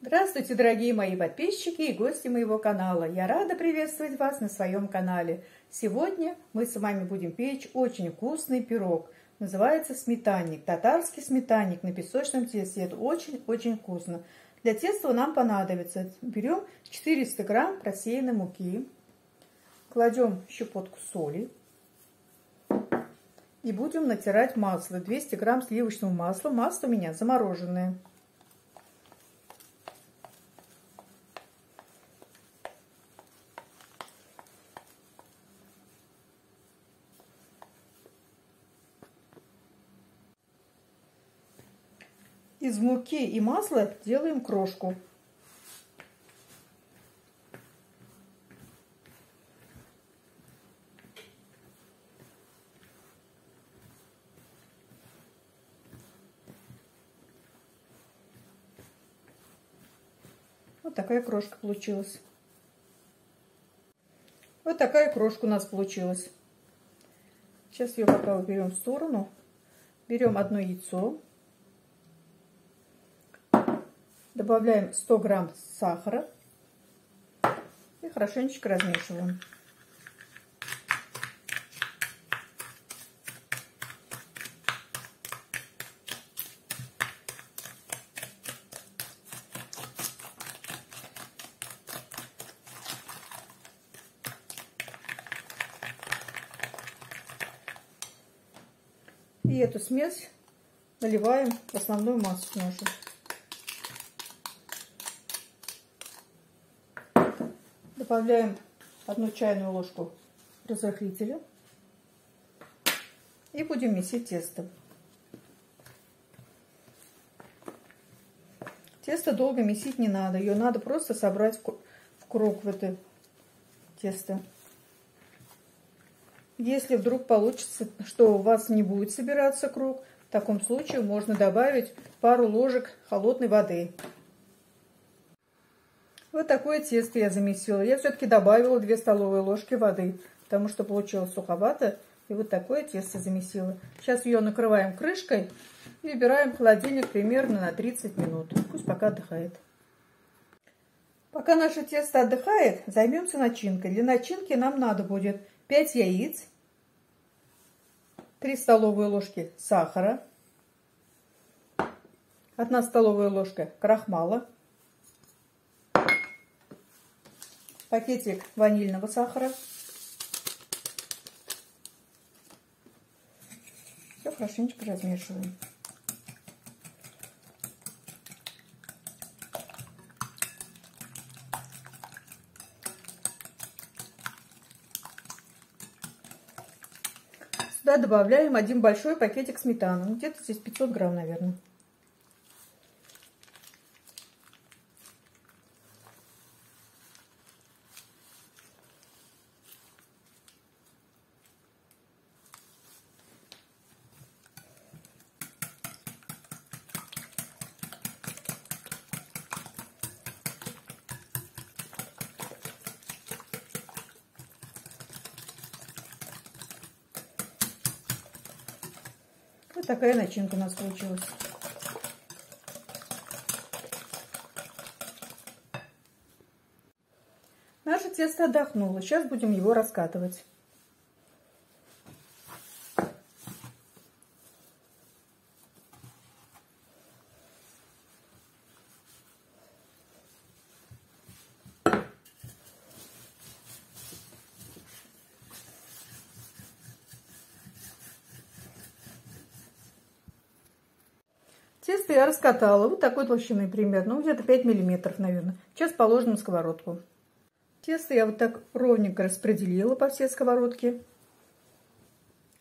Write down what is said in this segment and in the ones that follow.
Здравствуйте, дорогие мои подписчики и гости моего канала. Я рада приветствовать вас на своем канале. Сегодня мы с вами будем печь очень вкусный пирог. Называется сметанник, татарский сметанник на песочном тесте. Это очень-очень вкусно. Для теста нам понадобится, берем 400 грамм просеянной муки, кладем щепотку соли и будем натирать масло. 200 грамм сливочного масла. Масло у меня замороженное. Из муки и масла делаем крошку. Вот такая крошка получилась. Вот такая крошка у нас получилась. Сейчас ее пока уберем в сторону. Берем одно яйцо. Добавляем 100 грамм сахара и хорошенечко размешиваем. И эту смесь наливаем в основную массу нашу. Добавляем 1 чайную ложку разрыхлителя и будем месить тесто. Тесто долго месить не надо, ее надо просто собрать в круг в это тесто. Если вдруг получится, что у вас не будет собираться круг, в таком случае можно добавить пару ложек холодной воды. Вот такое тесто я замесила. Я все-таки добавила 2 столовые ложки воды, потому что получилось суховато. И вот такое тесто замесила. Сейчас ее накрываем крышкой и убираем в холодильник примерно на 30 минут. Пусть пока отдыхает. Пока наше тесто отдыхает, займемся начинкой. Для начинки нам надо будет 5 яиц, 3 столовые ложки сахара, 1 столовая ложка крахмала, пакетик ванильного сахара. Все хорошенечко размешиваем. Сюда добавляем 1 большой пакетик сметаны. Где-то здесь 500 грамм, наверное. Вот такая начинка у нас получилась. Наше тесто отдохнуло. Сейчас будем его раскатывать. Тесто я раскатала вот такой толщины примерно, ну где-то 5 миллиметров, наверное. Сейчас положим на сковородку. Тесто я вот так ровненько распределила по всей сковородке.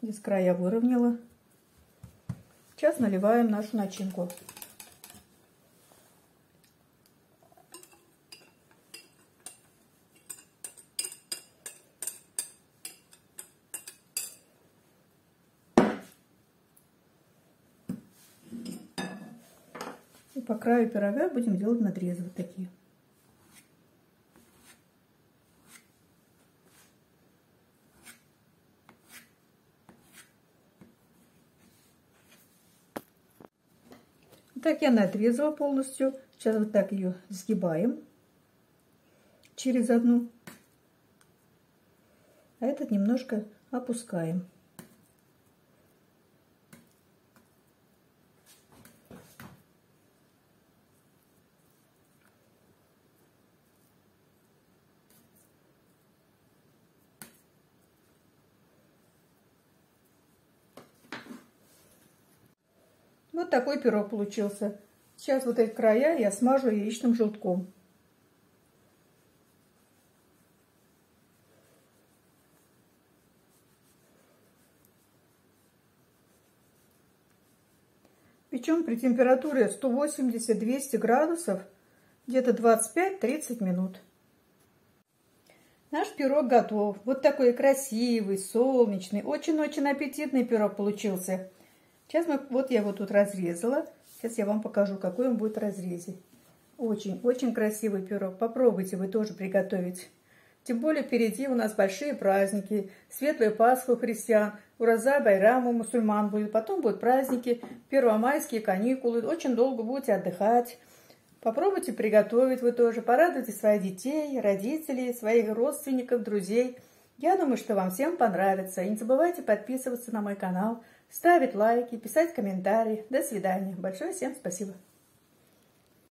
Здесь края выровняла. Сейчас наливаем нашу начинку. И по краю пирога будем делать надрезы вот такие. Так я надрезала полностью. Сейчас вот так ее сгибаем через одну. А этот немножко опускаем. Вот такой пирог получился. Сейчас вот эти края я смажу яичным желтком. Печем при температуре 180-200 градусов где-то 25-30 минут. Наш пирог готов. Вот такой красивый, солнечный, очень-очень аппетитный пирог получился. Сейчас вот я его тут разрезала. Сейчас я вам покажу, какой он будет в разрезе. Очень-очень красивый пирог. Попробуйте вы тоже приготовить. Тем более впереди у нас большие праздники. Светлая Пасха у христиан, Ураза Байрам у мусульман будет. Потом будут праздники, первомайские каникулы. Очень долго будете отдыхать. Попробуйте приготовить вы тоже. Порадуйте своих детей, родителей, своих родственников, друзей. Я думаю, что вам всем понравится. И не забывайте подписываться на мой канал, ставить лайки, писать комментарии. До свидания. Большое всем спасибо.